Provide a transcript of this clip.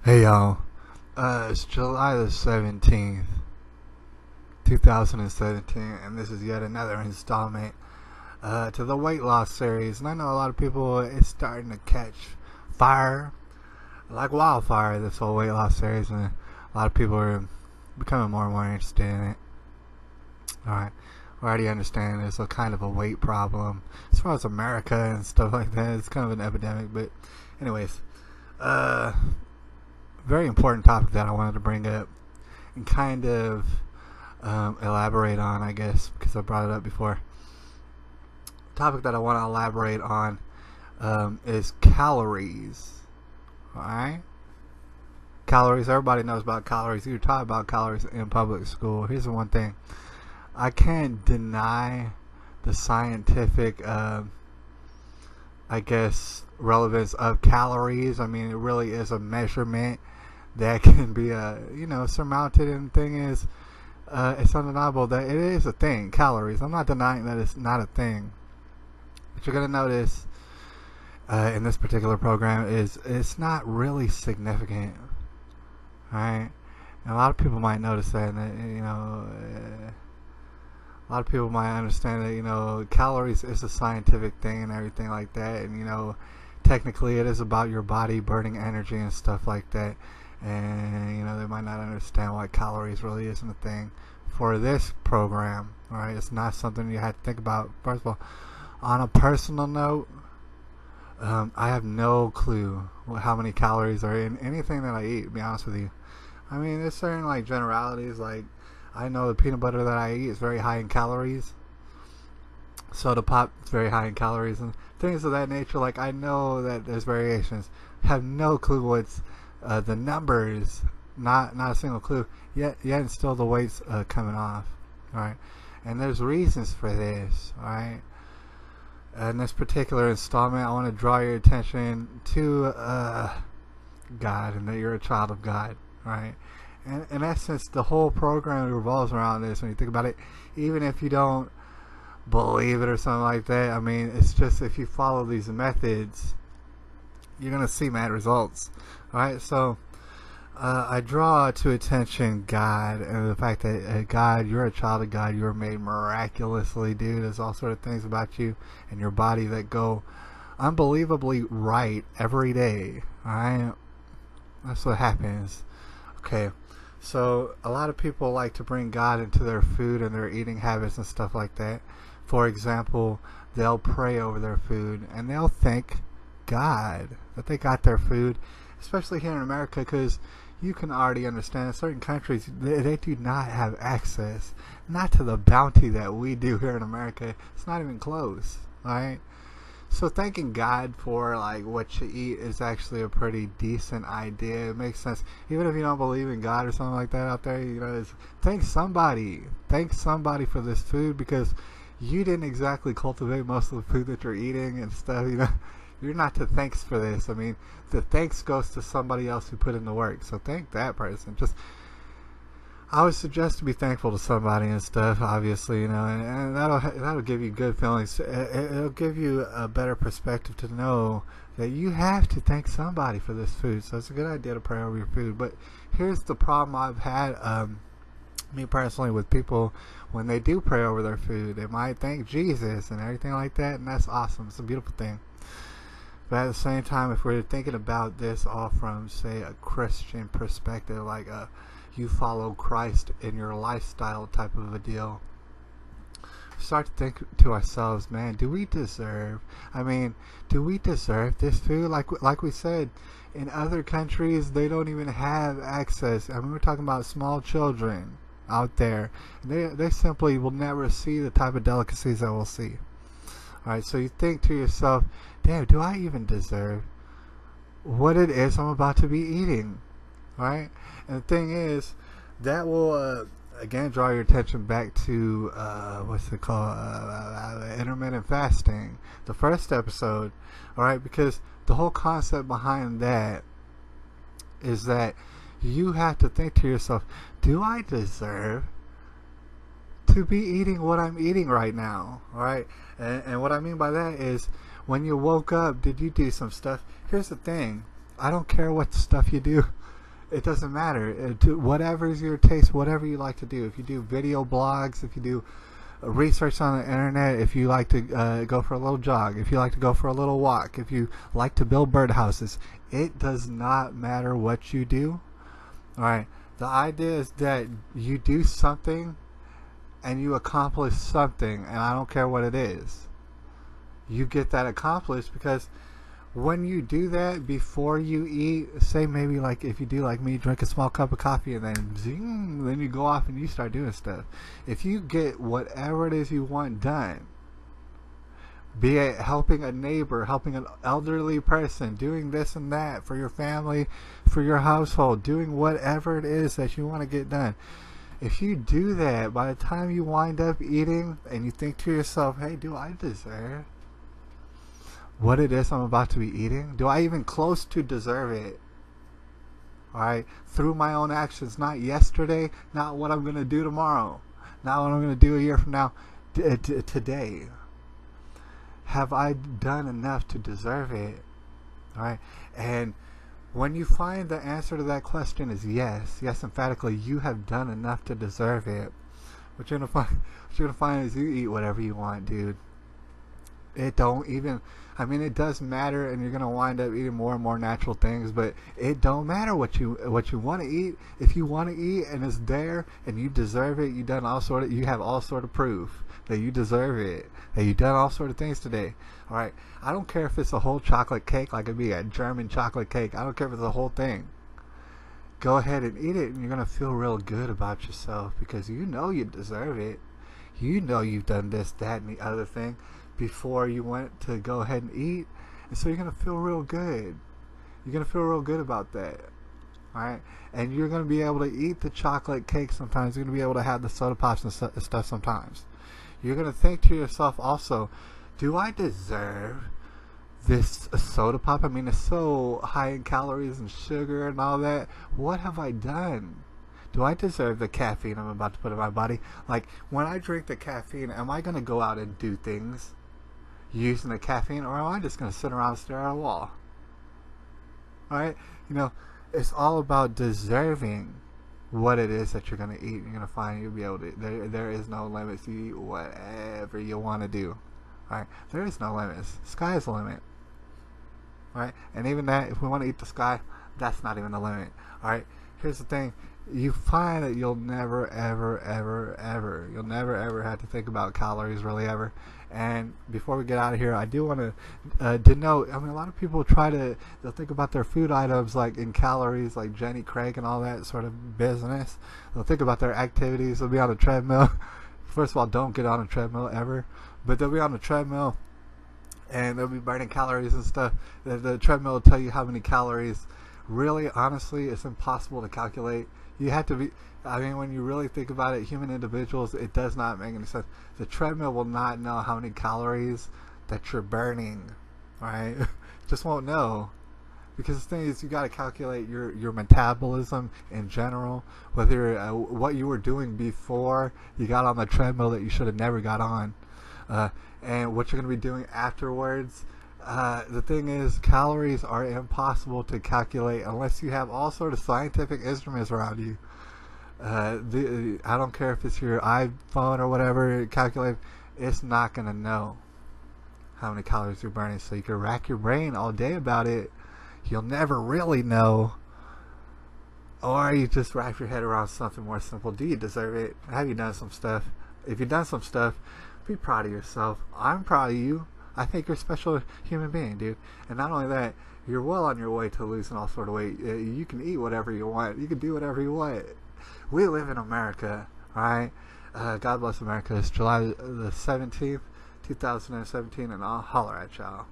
Hey y'all, it's July the 17th, 2017, and this is yet another installment to the weight loss series. And I know a lot of people, it's starting to catch fire like wildfire, this whole weight loss series, and a lot of people are becoming more and more interested in it. Alright, we already understand there's a kind of a weight problem as far as America and stuff like that. It's kind of an epidemic, but anyways, very important topic that I wanted to bring up and kind of elaborate on, I guess, because I brought it up before. The topic that I want to elaborate on is calories. Alright? Calories, everybody knows about calories. You're taught about calories in public school. Here's the one thing. I can't deny the scientific, I guess, relevance of calories. I mean, it really is a measurement that can be surmounted, and the thing is, it's undeniable that it is a thing. Calories, I'm not denying that it's not a thing, but you're gonna notice in this particular program is it's not really significant. Alright, and a lot of people might notice that, and a lot of people might understand that calories is a scientific thing and everything like that, and technically it is about your body burning energy and stuff like that. And they might not understand why calories really isn't a thing for this program. Alright, it's not something you have to think about. First of all, on a personal note, I have no clue how many calories are in anything that I eat, to be honest with you. I mean, there's certain generalities, like I know the peanut butter that I eat is very high in calories. Soda pop is very high in calories, and things of that nature. Like, I know that there's variations. Have no clue what's the numbers, not a single clue. Yet and still the weight's coming off. Alright, and there's reasons for this. Alright, in this particular installment, I want to draw your attention to God, and that you're a child of God. Right, and in essence, the whole program revolves around this. When you think about it, even if you don't believe it or something like that, I mean, it's just if you follow these methods, you're gonna see mad results. Alright, so I draw to attention God and the fact that God, you're a child of God. You're made miraculously, dude. There's all sort of things about you and your body that go unbelievably right every day. Alright, that's what happens. Okay, so a lot of people like to bring God into their food and their eating habits and stuff like that. For example, they'll pray over their food and they'll thank God that they got their food, especially here in America, because you can already understand in certain countries they do not have access, not to the bounty that we do here in America. It's not even close. Alright, so thanking God for what you eat is actually a pretty decent idea. It makes sense, even if you don't believe in God or something like that out there. Thank somebody for this food, because you didn't exactly cultivate most of the food that you're eating and stuff. You're not to thanks for this. I mean, the thanks goes to somebody else who put in the work. So thank that person. I would suggest to be thankful to somebody and stuff, obviously, and that'll give you good feelings. It'll give you a better perspective to know that you have to thank somebody for this food. So it's a good idea to pray over your food. But here's the problem I've had, me personally, with people when they do pray over their food. They might thank Jesus and everything like that, and that's awesome. It's a beautiful thing. But at the same time, if we're thinking about this all from, say, a Christian perspective, like you follow Christ in your lifestyle type of a deal, start to think to ourselves, man, do we deserve this food? Like we said, in other countries, they don't even have access. I mean, we're talking about small children out there. They simply will never see the type of delicacies that we'll see. Alright, so you think to yourself, damn, do I even deserve what it is I'm about to be eating? Alright? And the thing is, that will again draw your attention back to what's it called, intermittent fasting, the first episode. Alright, because the whole concept behind that is that you have to think to yourself, do I deserve to be eating what I'm eating right now? Alright, and what I mean by that is, when you woke up, did you do some stuff? Here's the thing, I don't care what stuff you do. It doesn't matter. Whatever is your taste, whatever you like to do. If you do video blogs, if you do research on the internet, if you like to go for a little jog, if you like to go for a little walk, if you like to build birdhouses, it does not matter what you do. All right. The idea is that you do something and you accomplish something, and I don't care what it is. You get that accomplished because when you do that before you eat, say maybe like if you do like me, drink a small cup of coffee and then zing, then you go off and you start doing stuff. If you get whatever it is you want done, be it helping a neighbor, helping an elderly person, doing this and that for your family, for your household, doing whatever it is that you want to get done. If you do that, by the time you wind up eating and you think to yourself, hey, do I deserve what it is I'm about to be eating? Do I even close to deserve it? Alright? Through my own actions, not yesterday, not what I'm going to do tomorrow, not what I'm going to do a year from now, today. Have I done enough to deserve it? Alright? And when you find the answer to that question is yes, emphatically, you have done enough to deserve it. What you're gonna find is you eat whatever you want, dude. It does matter, and you're gonna wind up eating more and more natural things, but it don't matter what you want to eat. If you want to eat and it's there and you deserve it, you have all sort of proof that you deserve it, that you've done all sort of things today. All right, I don't care if it's a whole chocolate cake, like it'd be a German chocolate cake. I don't care if it's a whole thing. Go ahead and eat it, and you're gonna feel real good about yourself because you know you deserve it. You know you've done this, that, and the other thing before you went to go ahead and eat, and so you're gonna feel real good. You're gonna feel real good about that. Alright? And you're gonna be able to eat the chocolate cake sometimes. You're gonna be able to have the soda pops and stuff sometimes. You're gonna think to yourself also, do I deserve this soda pop? I mean, it's so high in calories and sugar and all that. What have I done? Do I deserve the caffeine I'm about to put in my body? Like, when I drink the caffeine, am I going to go out and do things using the caffeine, or am I just going to sit around and stare at a wall? Alright? You know, it's all about deserving what it is that you're going to eat. You're going to find you'll be able to, there is no limits. You eat whatever you want to do. Alright? There is no limits. Sky is the limit. Alright? And even that, if we want to eat the sky, that's not even the limit. Alright? Here's the thing. You find that you'll never, ever, you'll never, ever have to think about calories, really, ever. And before we get out of here, I do want to denote, I mean, a lot of people they'll think about their food items like in calories, like Jenny Craig and all that sort of business. They'll think about their activities. They'll be on a treadmill. First of all, don't get on a treadmill ever. But they'll be on a treadmill and they'll be burning calories and stuff. The treadmill will tell you how many calories. Really, honestly, it's impossible to calculate. You have to be, I mean, when you really think about it, human individuals, it does not make any sense. The treadmill will not know how many calories that you're burning, right? Just won't know. Because the thing is, you got to calculate your metabolism in general, whether what you were doing before you got on the treadmill that you should have never got on, and what you're going to be doing afterwards. The thing is, calories are impossible to calculate unless you have all sort of scientific instruments around you. I don't care if it's your iPhone or whatever, calculate, it's not going to know how many calories you're burning. So you can rack your brain all day about it. You'll never really know. Or you just wrap your head around something more simple. Do you deserve it? Have you done some stuff? If you've done some stuff, be proud of yourself. I'm proud of you. I think you're a special human being, dude. And not only that, you're well on your way to losing all sort of weight. You can eat whatever you want. You can do whatever you want. We live in America, alright? God bless America. It's July the 17th, 2017, and I'll holler at y'all.